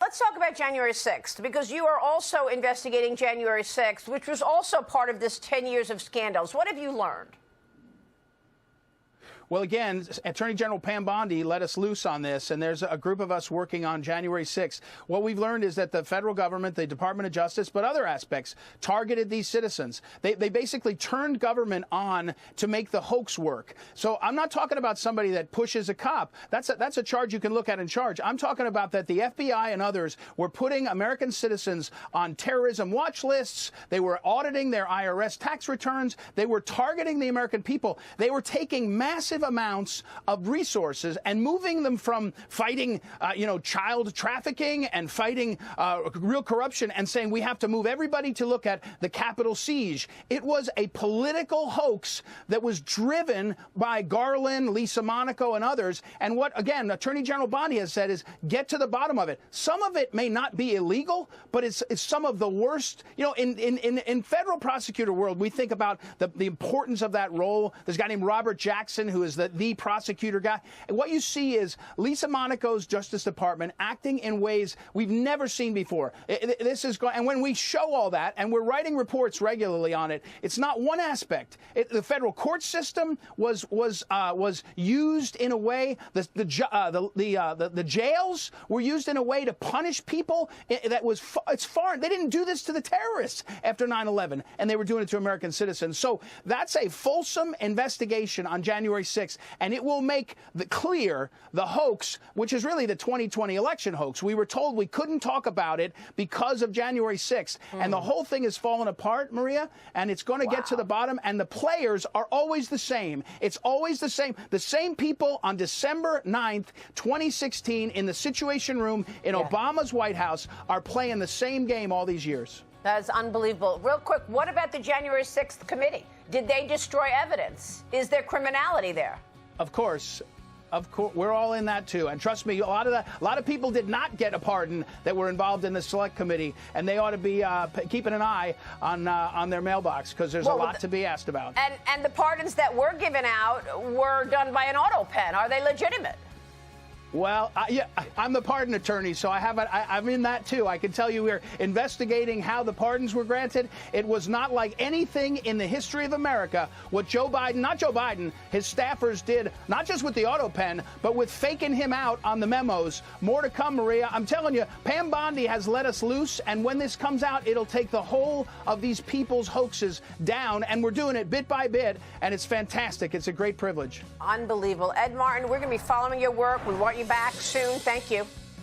let's talk about January 6th, because you are also investigating January 6th, which was also part of this 10 years of scandals. What have you learned? Well, again, Attorney General Pam Bondi let us loose on this, and there's a group of us working on January 6th. What we've learned is that the federal government, the Department of Justice, but other aspects, targeted these citizens. They basically turned government on to make the hoax work. So I'm not talking about somebody that pushes a cop. That's a charge you can look at in charge. I'm talking about that the FBI and others were putting American citizens on terrorism watch lists. They were auditing their IRS tax returns. They were targeting the American people. They were taking massive amounts of resources and moving them from fighting, child trafficking and fighting real corruption and saying we have to move everybody to look at the Capitol siege. It was a political hoax that was driven by Garland, Lisa Monaco, and others. And what, again, Attorney General Bondi has said is get to the bottom of it. Some of it may not be illegal, but it's some of the worst. In federal prosecutor world, we think about the importance of that role. There's a guy named Robert Jackson who is the prosecutor guy. And what you see is Lisa Monaco's Justice Department acting in ways we've never seen before. This is going, and when we show all that, and we're writing reports regularly on it, it's not one aspect. The federal court system was used in a way. The jails were used in a way to punish people. It's foreign. They didn't do this to the terrorists after 9/11, and they were doing it to American citizens. So that's a fulsome investigation on January 6th. And it will make clear the hoax, which is really the 2020 election hoax. We were told we couldn't talk about it because of January 6th. And the whole thing has fallen apart, Maria, and it's going to get to the bottom. And the players are always the same. It's always the same. The same people on December 9th, 2016, in the Situation Room in Obama's White House are playing the same game all these years. That's unbelievable. Real quick, what about the January 6th committee? Did they destroy evidence? Is there criminality there? Of course. We're all in that too. And trust me, a lot of people did not get a pardon that were involved in the select committee, and they ought to be keeping an eye on their mailbox, because there's a lot to be asked about. And the pardons that were given out were done by an autopen. Are they legitimate? Well, I'm the pardon attorney, so I'm in that too. I can tell you we're investigating how the pardons were granted. It was not like anything in the history of America what not Joe Biden, his staffers did, not just with the autopen, but with faking him out on the memos. More to come, Maria. I'm telling you, Pam Bondi has let us loose, and when this comes out, it'll take the whole of these people's hoaxes down, and we're doing it bit by bit, and it's fantastic. It's a great privilege. Unbelievable. Ed Martin, we're going to be following your work. We want you back soon. Thank you.